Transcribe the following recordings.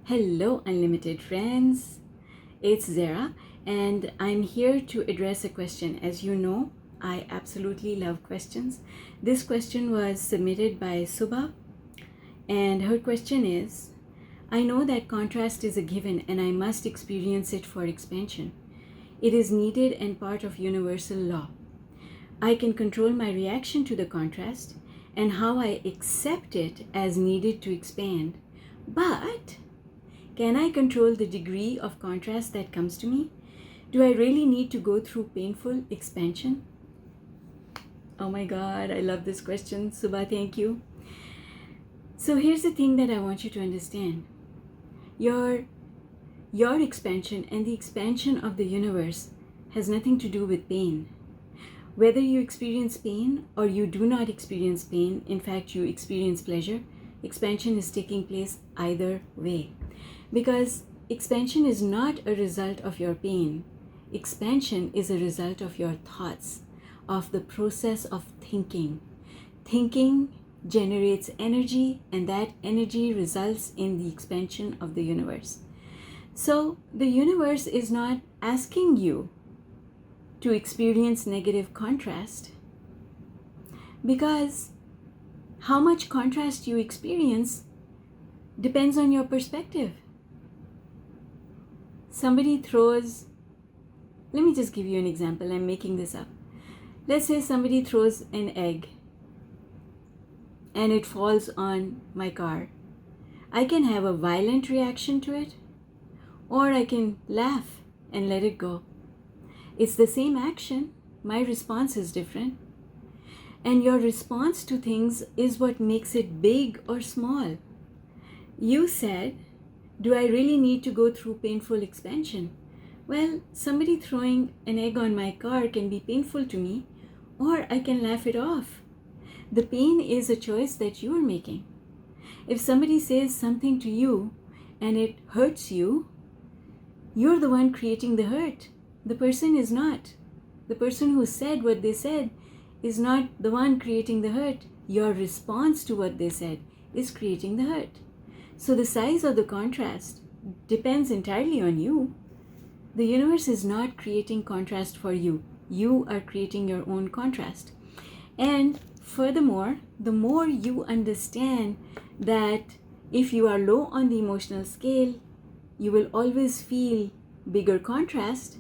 Hello, unlimited friends. It's Zara, and I'm here to address a question. As you know, I absolutely love questions. This question was submitted by Subah, and her question is, I know that contrast is a given and I must experience it for expansion. It is needed and part of universal law. I can control my reaction to the contrast and how I accept it as needed to expand. But can I control the degree of contrast that comes to me? Do I really need to go through painful expansion? Oh my God, I love this question. Subah, thank you. So here's the thing that I want you to understand. Your expansion and the expansion of the universe has nothing to do with pain. Whether you experience pain or you do not experience pain, in fact, you experience pleasure, expansion is taking place either way. Because expansion is not a result of your pain. Expansion is a result of your thoughts, of the process of thinking. Thinking generates energy, and that energy results in the expansion of the universe. So the universe is not asking you to experience negative contrast, because how much contrast you experience depends on your perspective. Somebody throws, let me just give you an example, I'm making this up. Let's say somebody throws an egg and it falls on my car. I can have a violent reaction to it, or I can laugh and let it go. It's the same action, my response is different. And your response to things is what makes it big or small. You said, do I really need to go through painful expansion? Well, somebody throwing an egg on my car can be painful to me, or I can laugh it off. The pain is a choice that you are making. If somebody says something to you and it hurts you, you're the one creating the hurt. The person is not. The person who said what they said is not the one creating the hurt. Your response to what they said is creating the hurt. So the size of the contrast depends entirely on you. The universe is not creating contrast for you. You are creating your own contrast. And furthermore, the more you understand that if you are low on the emotional scale, you will always feel bigger contrast,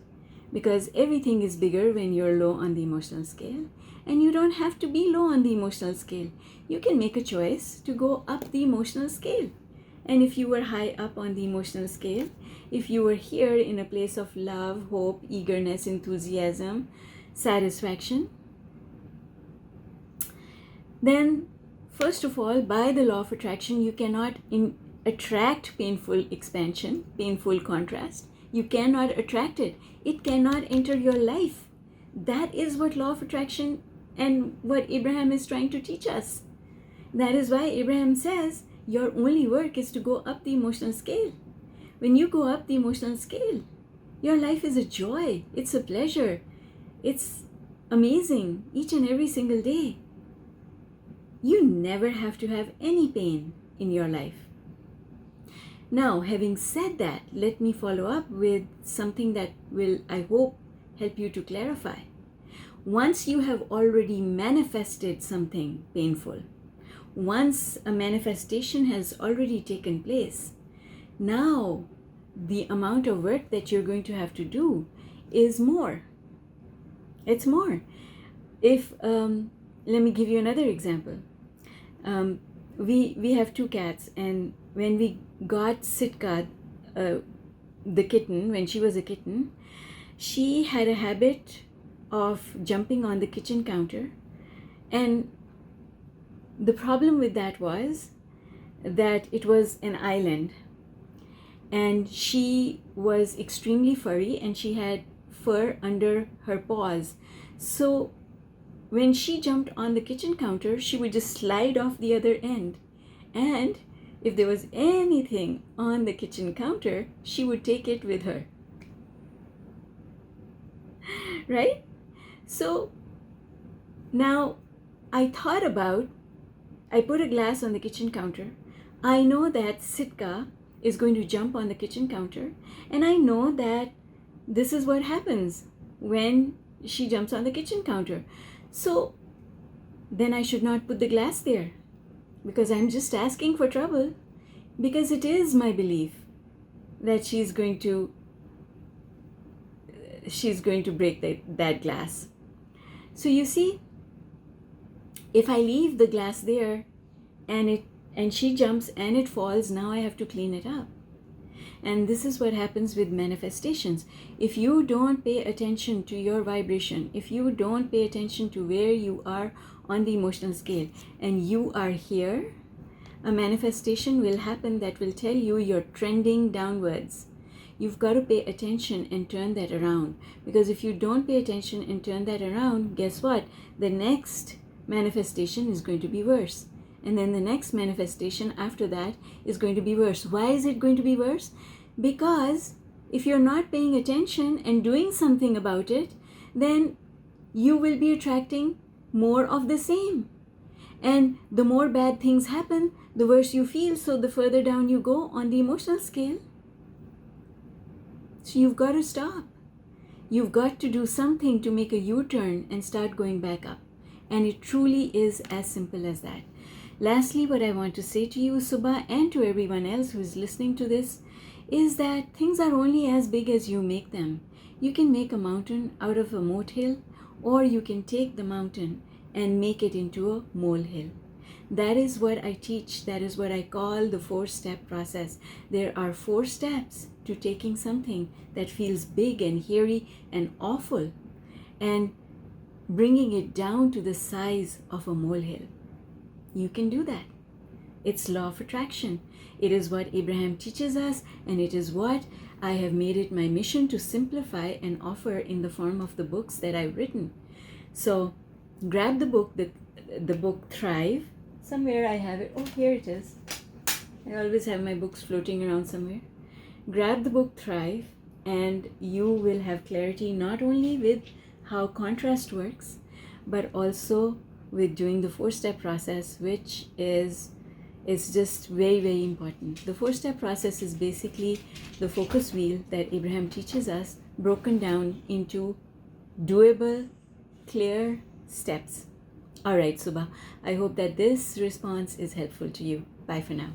because everything is bigger when you're low on the emotional scale. And you don't have to be low on the emotional scale. You can make a choice to go up the emotional scale. And if you were high up on the emotional scale, if you were here in a place of love, hope, eagerness, enthusiasm, satisfaction, then first of all, by the law of attraction, you cannot attract painful expansion, painful contrast. You cannot attract it. It cannot enter your life. That is what law of attraction and what Abraham is trying to teach us. That is why Abraham says, your only work is to go up the emotional scale. When you go up the emotional scale, your life is a joy. It's a pleasure. It's amazing each and every single day. You never have to have any pain in your life. Now, having said that, let me follow up with something that will, I hope, help you to clarify. Once you have already manifested something painful, once a manifestation has already taken place, now the amount of work that you're going to have to do is more. It's more. If, let me give you another example. We have two cats, and when we got Sitka, the kitten, when she was a kitten, she had a habit of jumping on the kitchen counter, and the problem with that was that it was an island, and she was extremely furry, and she had fur under her paws. So when she jumped on the kitchen counter, she would just slide off the other end. And if there was anything on the kitchen counter, she would take it with her. Right? So now I thought about, I put a glass on the kitchen counter. I know that Sitka is going to jump on the kitchen counter, and I know that this is what happens when she jumps on the kitchen counter. So then I should not put the glass there, because I'm just asking for trouble, because it is my belief that she's going to break that glass. So you see, if I leave the glass there and she jumps and it falls, now I have to clean it up. And this is what happens with manifestations. If you don't pay attention to your vibration, if you don't pay attention to where you are on the emotional scale, and you are here, a manifestation will happen that will tell you you're trending downwards. You've got to pay attention and turn that around. Because if you don't pay attention and turn that around, guess what? The next manifestation is going to be worse. And then the next manifestation after that is going to be worse. Why is it going to be worse? Because if you're not paying attention and doing something about it, then you will be attracting more of the same. And the more bad things happen, the worse you feel, so the further down you go on the emotional scale. So you've got to stop. You've got to do something to make a U-turn and start going back up. And it truly is as simple as that. Lastly, what I want to say to you, Subah, and to everyone else who is listening to this, is that things are only as big as you make them. You can make a mountain out of a molehill, or you can take the mountain and make it into a molehill. That is what I teach. That is what I call the 4-step process. There are 4 steps to taking something that feels big and hairy and awful and bringing it down to the size of a molehill. You can do that. It's law of attraction. It is what Abraham teaches us, and it is what I have made it my mission to simplify and offer in the form of the books that I've written. So grab the book, the book Thrive. Somewhere I have it. Oh, here it is. I always have my books floating around somewhere. Grab the book Thrive, and you will have clarity not only with how contrast works, but also with doing the 4-step process, which is just very, very important. The 4-step process is basically the focus wheel that Abraham teaches us, broken down into doable, clear steps. All right, Subah, I hope that this response is helpful to you. Bye for now.